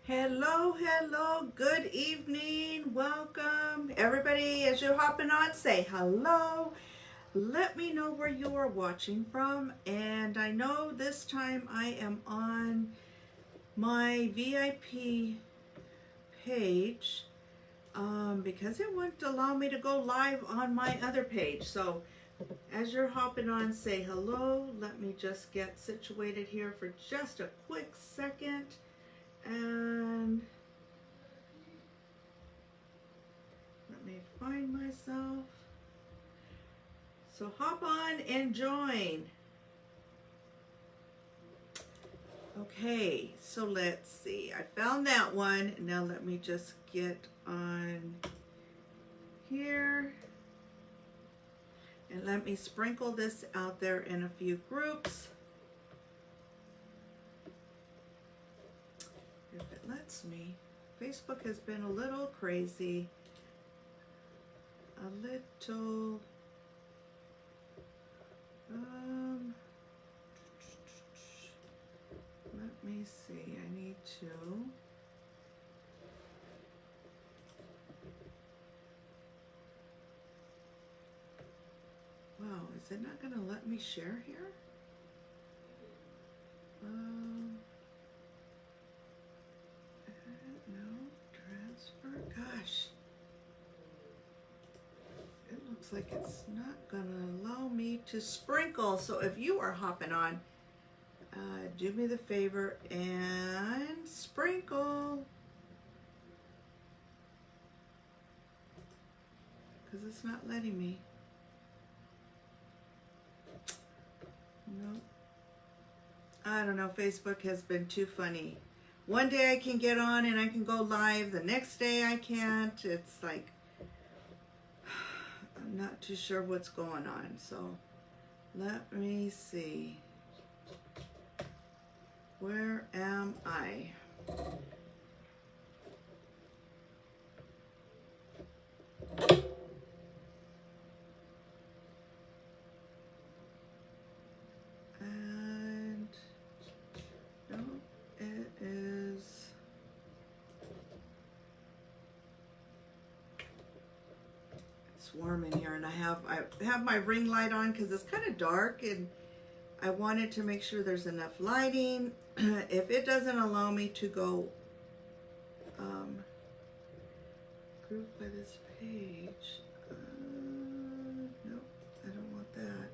Hello, hello, good evening, welcome. Everybody, as you're hopping on, say hello. Let me know where you are watching from. And I know this time I am on my VIP page because it wouldn't allow me to go live on my other page. So as you're hopping on, say hello. Let me just get situated here for just a quick second. And let me find myself. So hop on and join. Okay, so let's see. I found that one. Now let me just get on here. And let me sprinkle this out there in a few groups. If it lets me. Facebook has been a little crazy. A little let me see. I need to wow, is it not gonna let me share here? No, transfer, gosh. It looks like it's not gonna allow me to sprinkle. So if you are hopping on, do me the favor and sprinkle. Because it's not letting me. Nope. I don't know, Facebook has been too funny. One day I can get on and I can go live. The next day I can't. It's like, I'm not too sure what's going on. So let me see. Where am I? And no, it is. It's warm in here, and I have my ring light on because it's kind of dark, and I wanted to make sure there's enough lighting. If it doesn't allow me to go group by this page, nope, I don't want that.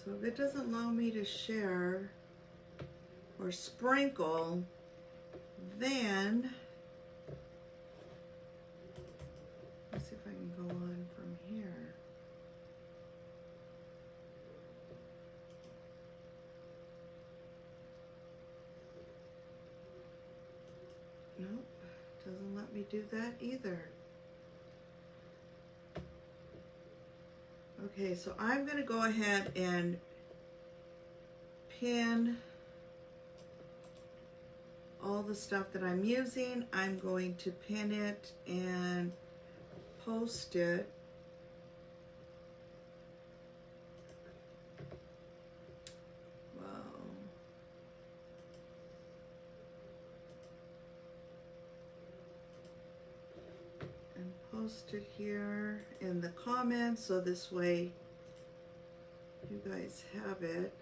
So if it doesn't allow me to share or sprinkle, then let's see if I can go on from here. Nope, doesn't let me do that either. Okay, so I'm going to go ahead and pin all the stuff that I'm using. I'm going to pin it and post it. Wow. And post it here in the comments so this way you guys have it.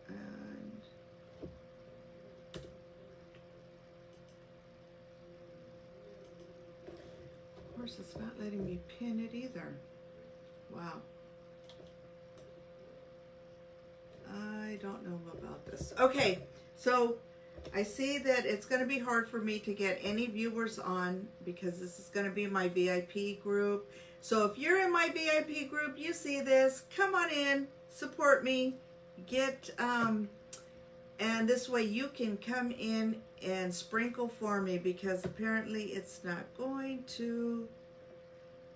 And of course it's not letting me pin it either. Wow. I don't know about this. Okay, so I see that it's going to be hard for me to get any viewers on because this is going to be my VIP group. So if you're in my VIP group, you see this, come on in, support me, get, and this way you can come in and sprinkle for me because apparently it's not going to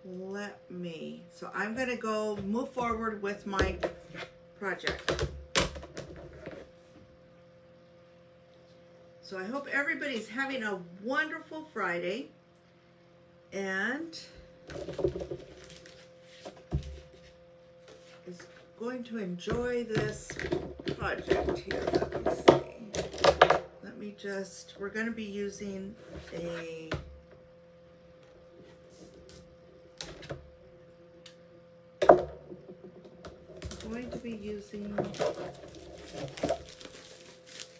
let me. So I'm going to go move forward with my project. So I hope everybody's having a wonderful Friday, and is going to enjoy this project here. Let me see. Let me just, we're going to be using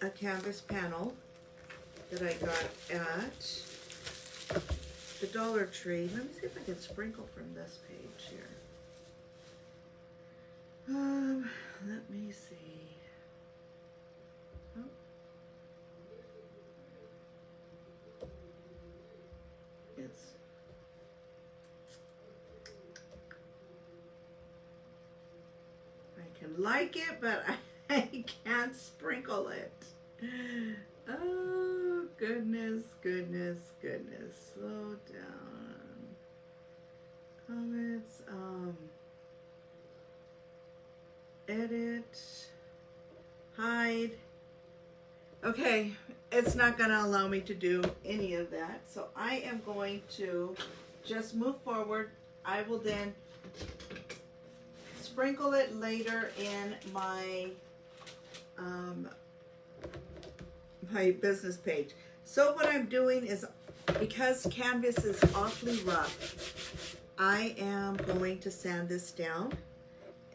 a canvas panel that I got at the Dollar Tree. Let me see if I can sprinkle from this page here. Let me see. Oh. I can like it, but I can't sprinkle it. Oh, goodness, goodness, goodness. Slow down. Comments, edit, hide. Okay, it's not going to allow me to do any of that. So I am going to just move forward. I will then sprinkle it later in my my business page. So what I'm doing is, because canvas is awfully rough, I am going to sand this down.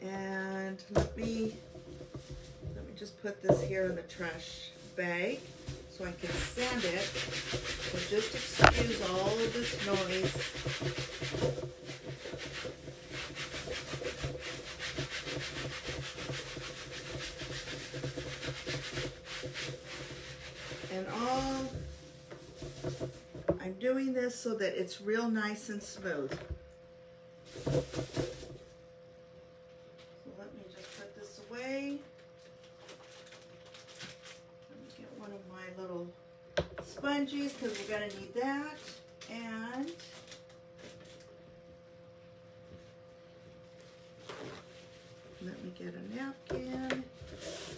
And let me just put this here in the trash bag so I can sand it. So just excuse all of this noise. And I'm doing this so that it's real nice and smooth. So let me just put this away. Let me get one of my little sponges because we're going to need that. And let me get a napkin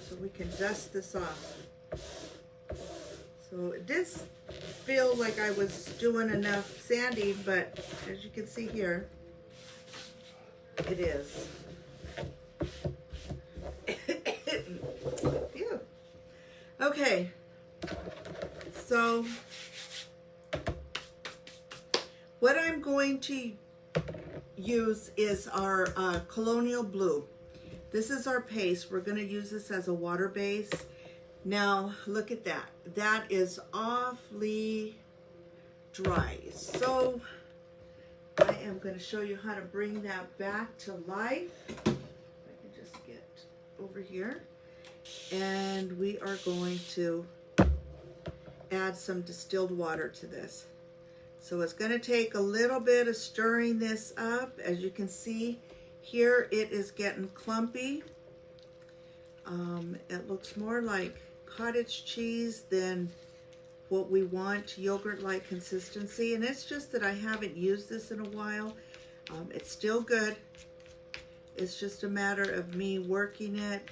so we can dust this off. So it did feel like I was doing enough sanding, but as you can see here, it is. Phew. Okay, so what I'm going to use is our Colonial Blue. This is our paste. We're going to use this as a water base. Now, look at that. That is awfully dry. So, I am going to show you how to bring that back to life. I can just get over here. And we are going to add some distilled water to this. So, it's going to take a little bit of stirring this up. As you can see, here it is getting clumpy. It looks more like cottage cheese than what we want, yogurt-like consistency. And it's just that I haven't used this in a while. It's still good. It's just a matter of me working it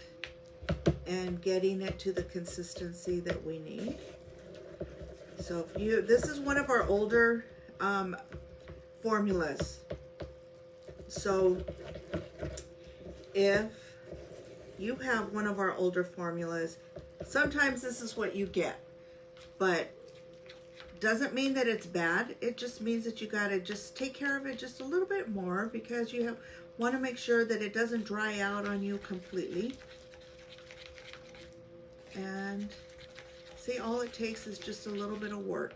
and getting it to the consistency that we need. So if this is one of our older formulas. So if you have one of our older formulas, sometimes this is what you get, but doesn't mean that it's bad. It just means that you gotta just take care of it just a little bit more, because you want to make sure that it doesn't dry out on you completely. And see, all it takes is just a little bit of work.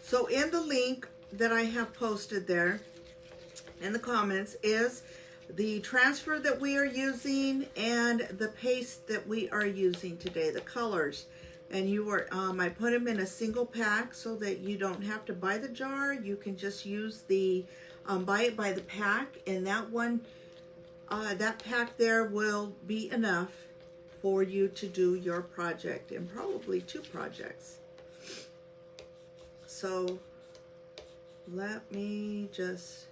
So in the link that I have posted there in the comments is the transfer that we are using and the paste that we are using today, the colors. And I put them in a single pack so that you don't have to buy the jar. You can just use the, buy it by the pack, and that one, that pack there will be enough for you to do your project, and probably 2 projects. So let me just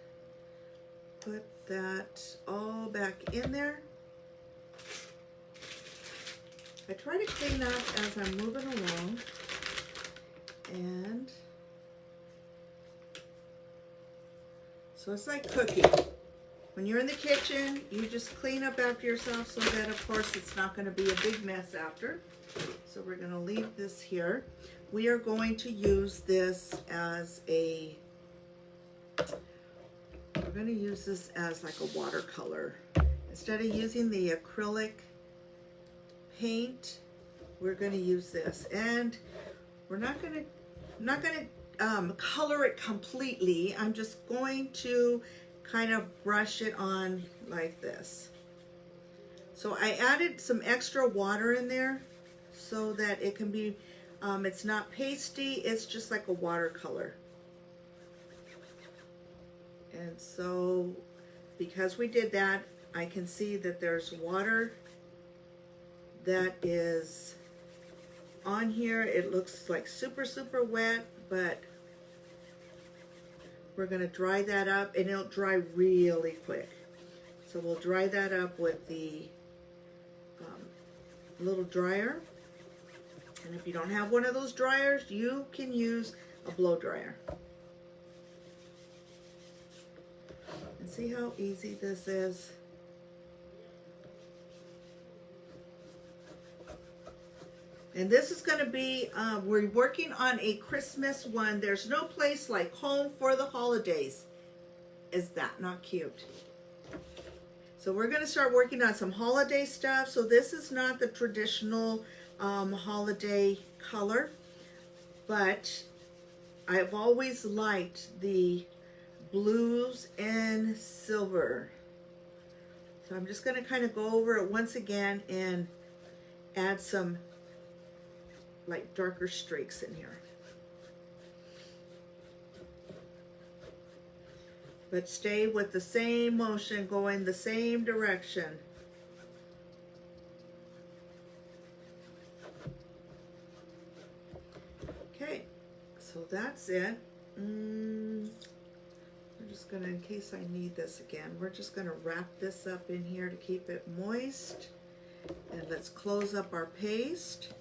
put that all back in there. I try to clean up as I'm moving along, and so it's like cooking. when you're in the kitchen, you just clean up after yourself so that, of course, it's not going to be a big mess after. So we're going to leave this here. We are going to use this as we're going to use this as like a watercolor. Instead of using the acrylic paint, we're going to use this. And we're not going to color it completely. I'm just going to kind of brush it on like this. So I added some extra water in there so that it can be, it's not pasty, it's just like a watercolor. And so because we did that, I can see that there's water that is on here. It looks like super, super wet, but we're going to dry that up, and it'll dry really quick. So we'll dry that up with the little dryer. And if you don't have one of those dryers, you can use a blow dryer. And see how easy this is? And this is going to be, we're working on a Christmas one. There's no place like home for the holidays. Is that not cute? So we're going to start working on some holiday stuff. So this is not the traditional holiday color, but I've always liked the blues and silver. So I'm just going to kind of go over it once again and add some like darker streaks in here. But stay with the same motion, going the same direction. Okay, so that's it. We're just gonna, in case I need this again, we're just gonna wrap this up in here to keep it moist. And let's close up our paste.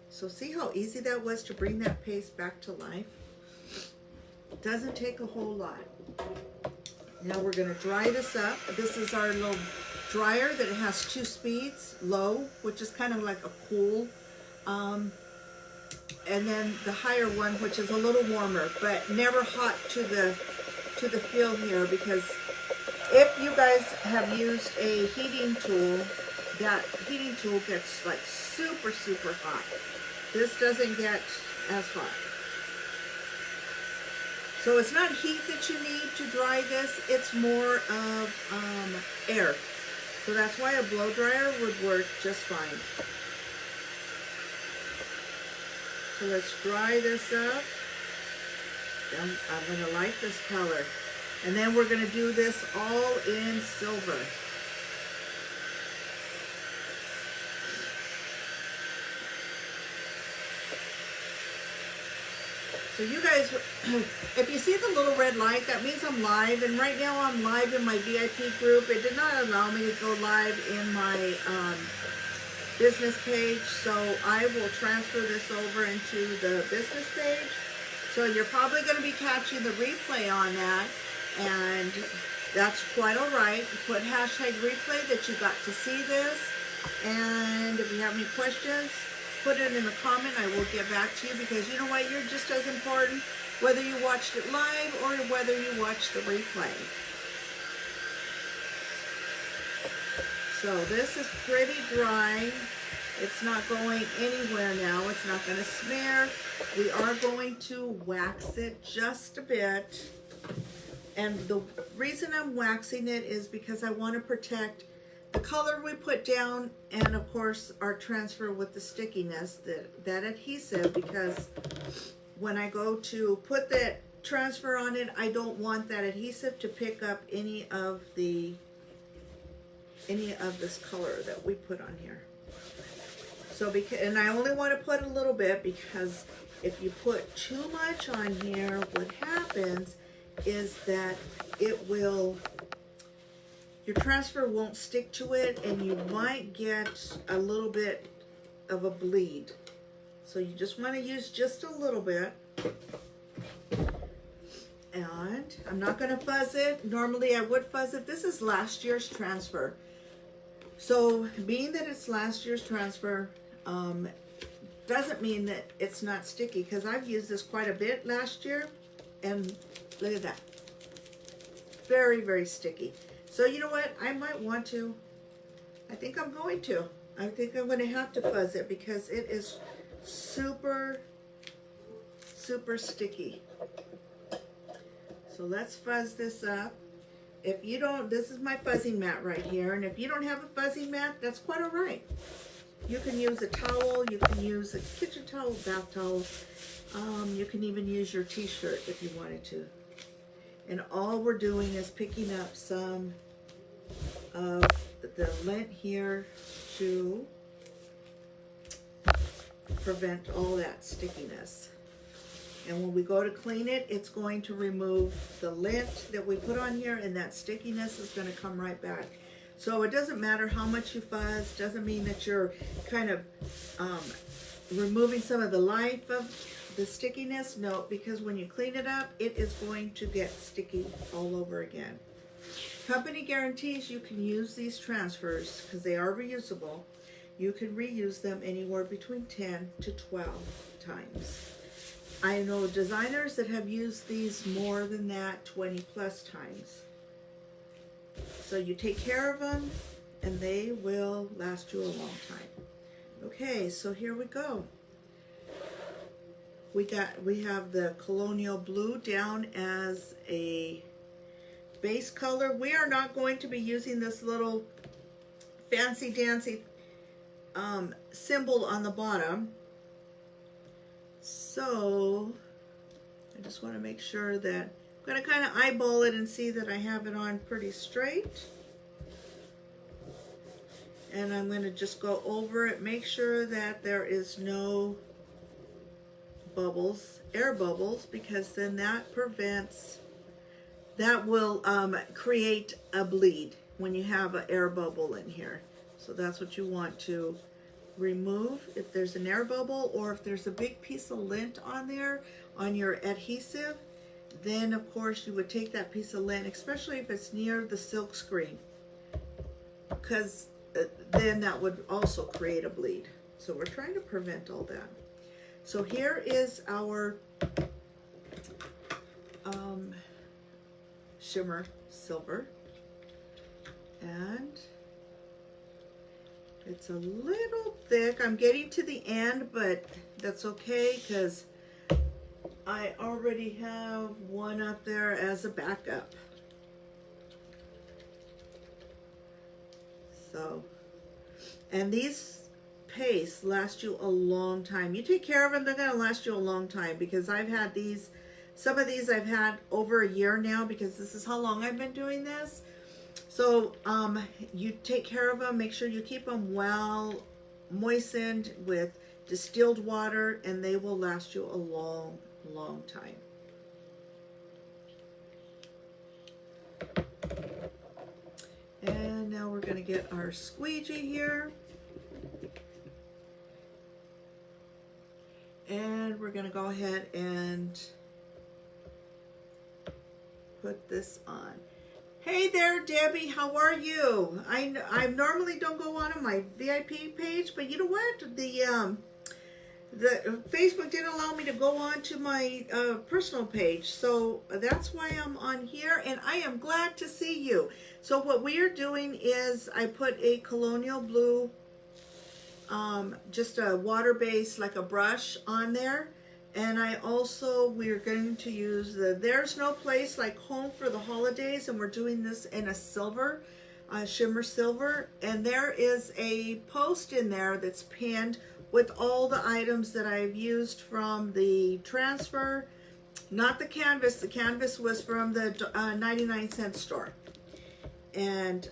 So see how easy that was to bring that paste back to life? It doesn't take a whole lot. Now we're going to dry this up. This is our little dryer that it has 2 speeds, low, which is kind of like a cool, and then the higher one, which is a little warmer, but never hot to the feel here, because if you guys have used a heating tool, that heating tool gets like super, super hot. This doesn't get as hot. So it's not heat that you need to dry this, it's more of air. So that's why a blow dryer would work just fine. So let's dry this up. I'm gonna like this color. And then we're gonna do this all in silver. So you guys, if you see the little red light, that means I'm live. And right now I'm live in my VIP group. It did not allow me to go live in my business page. So I will transfer this over into the business page. So you're probably going to be catching the replay on that. And that's quite all right. Put hashtag replay that you got to see this. And if you have any questions, put it in a comment. I will get back to you, because you know what, you're just as important whether you watched it live or whether you watched the replay. So this is pretty dry. It's not going anywhere now. It's not going to smear. We are going to wax it just a bit. And the reason I'm waxing it is because I want to protect the color we put down, and of course our transfer with the stickiness, that adhesive, because when I go to put that transfer on it, I don't want that adhesive to pick up any of this color that we put on here. So and I only want to put a little bit, because if you put too much on here, what happens is that your transfer won't stick to it, and you might get a little bit of a bleed. So you just want to use just a little bit. And it. I'm not going to fuzz it. Normally I would fuzz it. This is last year's transfer. So being that it's last year's transfer, doesn't mean that it's not sticky, because I've used this quite a bit last year, and look at that. Very, very sticky. So you know what? I might want to, I think I'm going to have to fuzz it, because it is super, super sticky. So let's fuzz this up. If you don't, this is my fuzzing mat right here, and if you don't have a fuzzing mat, that's quite all right. You can use a towel, you can use a kitchen towel, bath towel, you can even use your t-shirt if you wanted to. And all we're doing is picking up some of the lint here to prevent all that stickiness. And when we go to clean it, it's going to remove the lint that we put on here, and that stickiness is going to come right back. So it doesn't matter how much you fuzz, doesn't mean that you're kind of removing some of the life of the stickiness. No, because when you clean it up, it is going to get sticky all over again. Company guarantees you can use these transfers because they are reusable. You can reuse them anywhere between 10 to 12 times. I know designers that have used these more than that, 20 plus times. So you take care of them and they will last you a long time. Okay, so here we go. We have the Colonial Blue down as a base color. We are not going to be using this little fancy dancy symbol on the bottom. So I just want to make sure that I'm going to kind of eyeball it and see that I have it on pretty straight. And I'm going to just go over it, make sure that there is no bubbles, air bubbles, because then that prevents, that will create a bleed when you have an air bubble in here. So that's what you want to remove if there's an air bubble, or if there's a big piece of lint on there on your adhesive. Then of course you would take that piece of lint, especially if it's near the silk screen, because then that would also create a bleed. So we're trying to prevent all that. So here is our shimmer silver, and it's a little thick. I'm getting to the end, but that's okay because I already have one up there as a backup. So, and these pastes last you a long time. You take care of them, they're gonna last you a long time, because I've had these, some of these I've had over a year now, because this is how long I've been doing this. So you take care of them, make sure you keep them well moistened with distilled water, and they will last you a long, long time. And now we're going to get our squeegee here. And we're going to go ahead and put this on. Hey there, Debbie, how are you? I normally don't go on my VIP page, but you know what? The Facebook didn't allow me to go on to my personal page, so that's why I'm on here, and I am glad to see you. So what we are doing is I put a Colonial Blue, just a water base, like a brush on there. And we're going to use the There's No Place Like Home for the holidays, and we're doing this in a silver, shimmer silver. And there is a post in there that's pinned with all the items that I've used from the transfer, not the canvas. The canvas was from the 99-cent store. And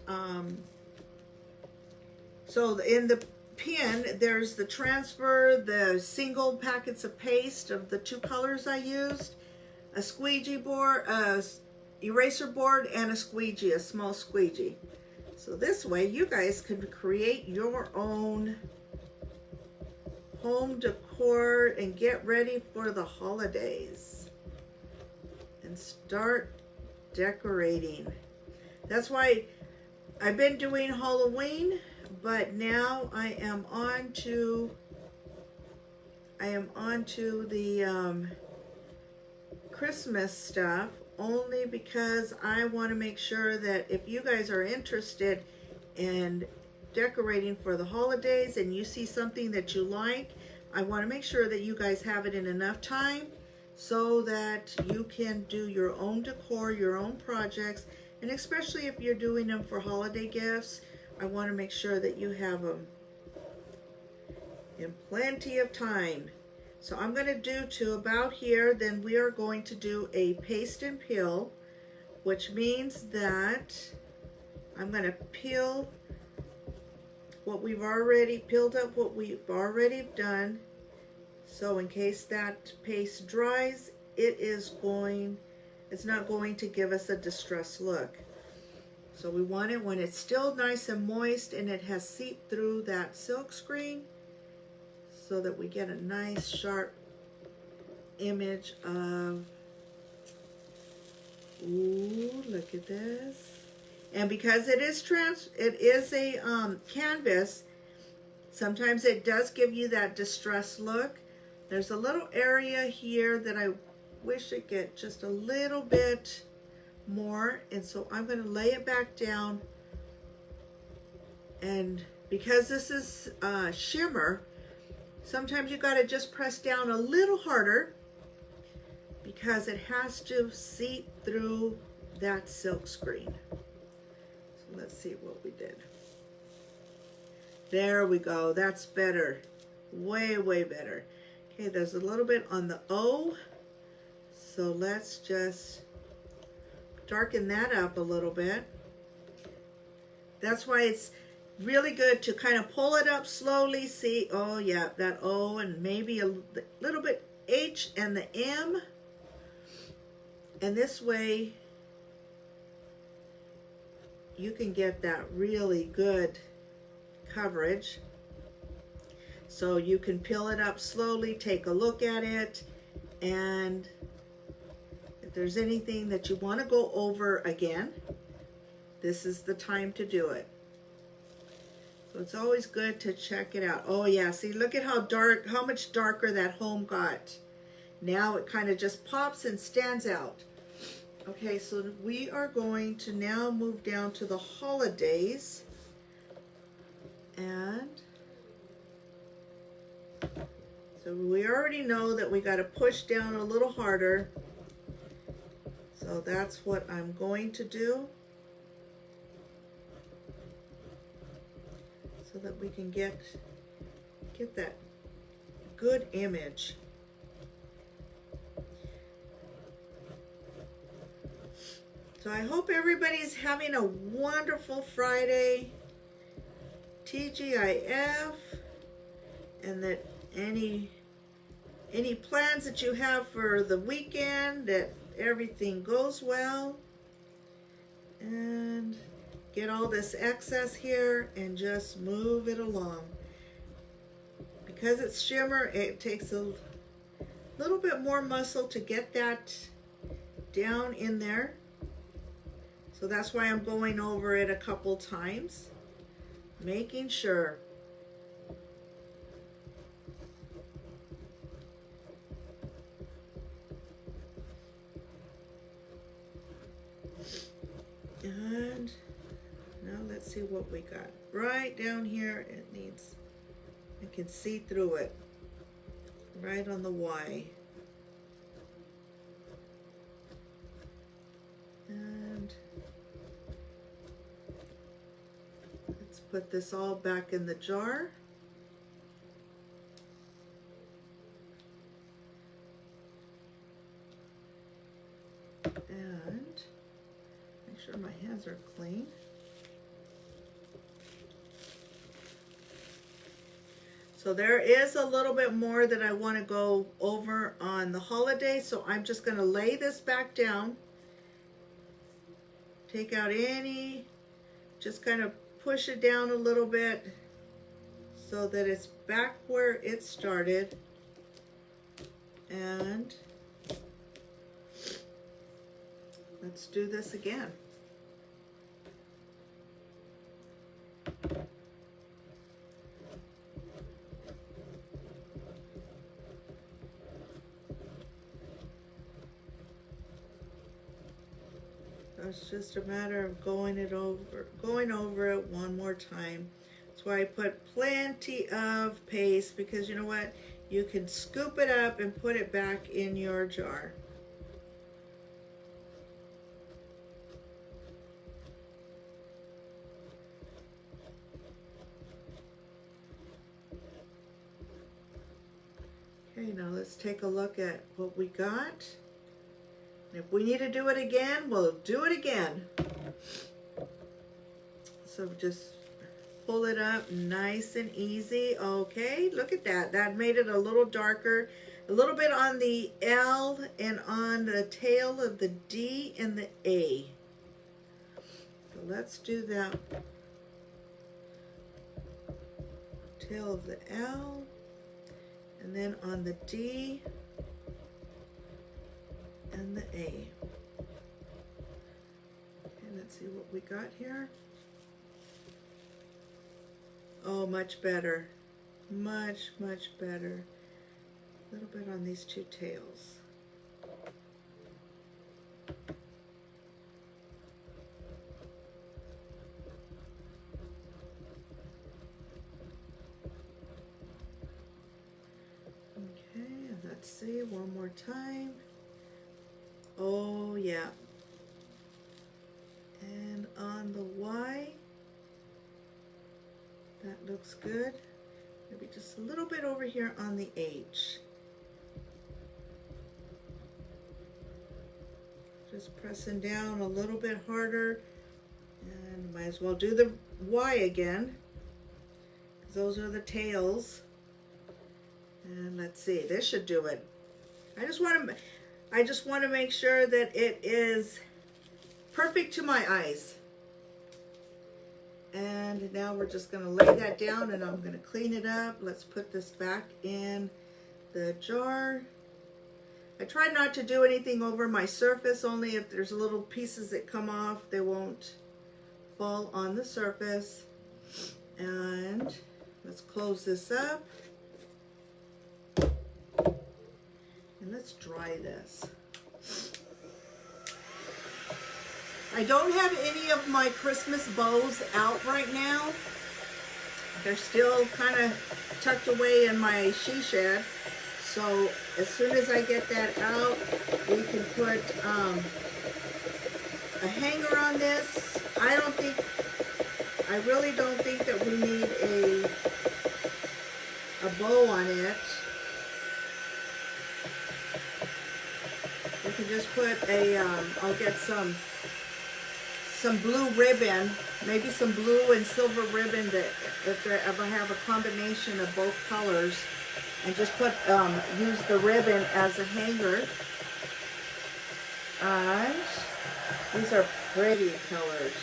so in the pin, there's the transfer, the single packets of paste of the two colors I used, a squeegee board, a eraser board, and a squeegee, a small squeegee. So this way you guys can create your own home decor and get ready for the holidays and start decorating. That's why I've been doing Halloween, but now I am on to the Christmas stuff, only because I want to make sure that if you guys are interested in decorating for the holidays and you see something that you like, I want to make sure that you guys have it in enough time so that you can do your own decor, your own projects, and especially if you're doing them for holiday gifts, I want to make sure that you have them in plenty of time. So I'm going to do to about here, then we are going to do a paste and peel, which means that I'm going to peel what we've already peeled up, what we've already done. So in case that paste dries, it's not going to give us a distressed look. So we want it when it's still nice and moist and it has seeped through that silk screen, so that we get a nice sharp image of, ooh, look at this. And because it is a canvas, sometimes it does give you that distressed look. There's a little area here that I wish it get just a little bit more, and so I'm going to lay it back down. And because this is shimmer, sometimes you got to just press down a little harder because it has to seep through that silk screen. So let's see what we did. There we go. That's better. Way, way better. Okay, there's a little bit on the O. So let's just darken that up a little bit. That's why it's really good to kind of pull it up slowly. See, oh yeah, that O and maybe a little bit H and the M. And this way you can get that really good coverage. So you can peel it up slowly, take a look at it, and if there's anything that you want to go over again, this is the time to do it. So it's always good to check it out. Oh yeah, see, look at how much darker that home got. Now it kind of just pops and stands out. Okay, so we are going to now move down to the holidays. And so we already know that we got to push down a little harder. So that's what I'm going to do, so that we can get that good image. So I hope everybody's having a wonderful Friday, TGIF, and that any plans that you have for the weekend, that everything goes well, and get all this excess here and just move it along. Because it's shimmer, it takes a little bit more muscle to get that down in there. So that's why I'm going over it a couple times, making sure. And now let's see what we got. Right down here, I can see through it. Right on the Y. And let's put this all back in the jar. And make sure my hands are clean. So there is a little bit more that I want to go over on the holiday, so I'm just going to lay this back down. Take out just kind of push it down a little bit so that it's back where it started. And let's do this again. It's just a matter of going over it one more time. That's why I put plenty of paste, because you know what? You can scoop it up and put it back in your jar. Okay, now let's take a look at what we got. If we need to do it again, we'll do it again. So just pull it up nice and easy. Okay, look at that. That made it a little darker. A little bit on the L and on the tail of the D and the A. So let's do that. Tail of the L, and then on the D and the A. Okay, let's see what we got here. Oh, much better. Much, much better. A little bit on these two tails. Okay, let's see one more time. Oh, yeah. And on the Y, that looks good. Maybe just a little bit over here on the H. Just pressing down a little bit harder. And might as well do the Y again, because those are the tails. And let's see, this should do it. I just want to make sure that it is perfect to my eyes. And now we're just going to lay that down, and I'm going to clean it up. Let's put this back in the jar. I try not to do anything over my surface, only if there's little pieces that come off, they won't fall on the surface. And let's close this up. And let's dry this. I don't have any of my Christmas bows out right now. They're still kind of tucked away in my she shed. So as soon as I get that out, we can put a hanger on this. I really don't think that we need a bow on it. We can just put I'll get some blue ribbon, maybe some blue and silver ribbon, that if I have a combination of both colors, and just put use the ribbon as a hanger. And these are pretty colors.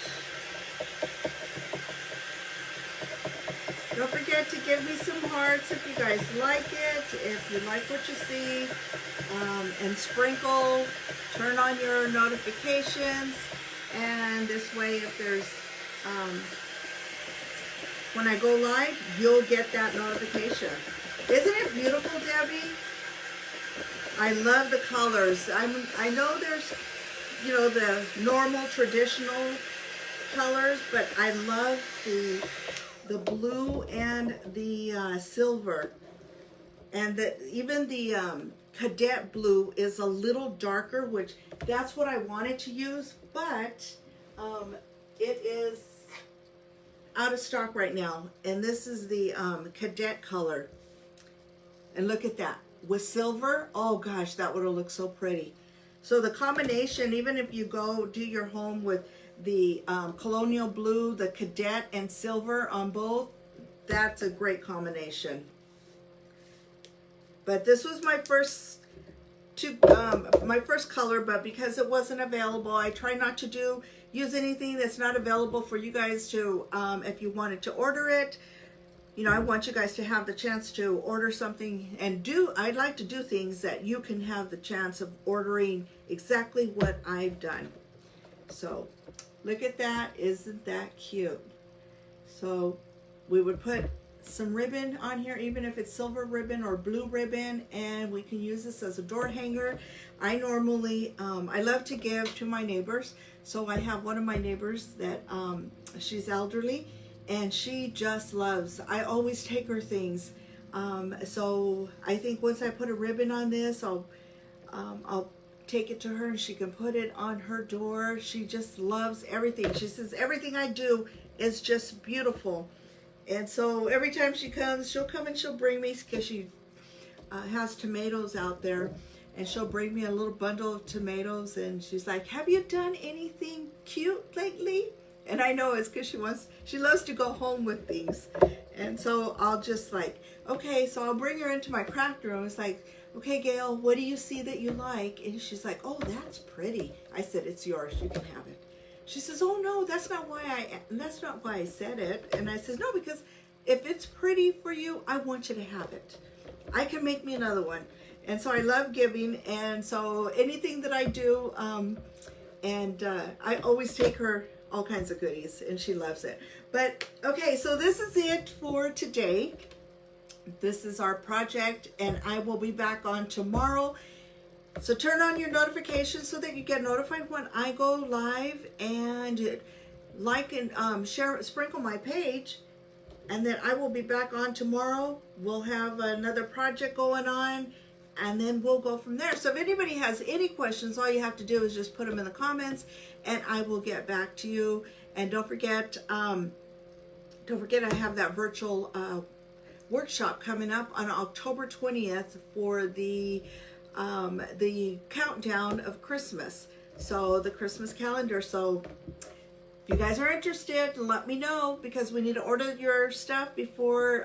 Don't forget to give me some hearts if you guys like it, if you like what you see, and sprinkle, turn on your notifications. And this way, if there's, when I go live, you'll get that notification. Isn't it beautiful, Debbie? I love the colors. I know there's, you know, the normal traditional colors, but I love the blue and the silver. And even the cadet blue is a little darker, which that's what I wanted to use, but it is out of stock right now. And this is the cadet color. And look at that. With silver, oh gosh, that would have looked so pretty. So the combination, even if you go do your home with the colonial blue, the cadet, and silver on both, that's a great combination. But this was my first color, but because it wasn't available, I try not to use anything that's not available for you guys to, if you wanted to order it. You know, I want you guys to have the chance to order something and I'd like to do things that you can have the chance of ordering exactly what I've done. So look at that. Isn't that cute? So we would put some ribbon on here, even if it's silver ribbon or blue ribbon, and we can use this as a door hanger. I normally, I love to give to my neighbors. So I have one of my neighbors that, she's elderly, and she just loves, I always take her things. So I think once I put a ribbon on this, I'll take it to her and she can put it on her door. She just loves everything. She says everything I do is just beautiful. And so every time she comes, she'll come and she'll bring me, because she has tomatoes out there, and she'll bring me a little bundle of tomatoes, and she's like, have you done anything cute lately? And I know it's because she loves to go home with things. And so I'll just like, okay, so I'll bring her into my craft room. It's like, okay, Gail, what do you see that you like? And she's like, oh, that's pretty. I said, it's yours, you can have it. She says, oh no, that's not why I said it. And I says, no, because if it's pretty for you, I want you to have it. I can make me another one. And so I love giving. And so anything that I do, I always take her all kinds of goodies, and she loves it. But okay, so this is it for today. This is our project, and I will be back on tomorrow. So turn on your notifications so that you get notified when I go live, and like and share, sprinkle my page, and then I will be back on tomorrow. We'll have another project going on, and then we'll go from there. So if anybody has any questions, all you have to do is just put them in the comments, and I will get back to you. And don't forget I have that virtual workshop coming up on October 20th for the countdown of Christmas. So the Christmas calendar. So if you guys are interested, let me know, because we need to order your stuff before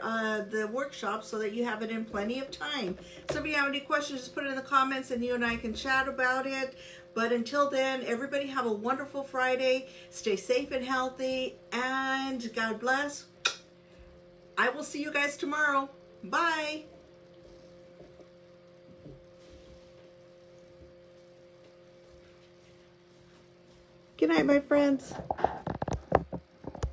the workshop so that you have it in plenty of time. So if you have any questions, just put it in the comments and you and I can chat about it. But until then, everybody have a wonderful Friday. Stay safe and healthy, and God bless. I will see you guys tomorrow. Bye. Good night, my friends.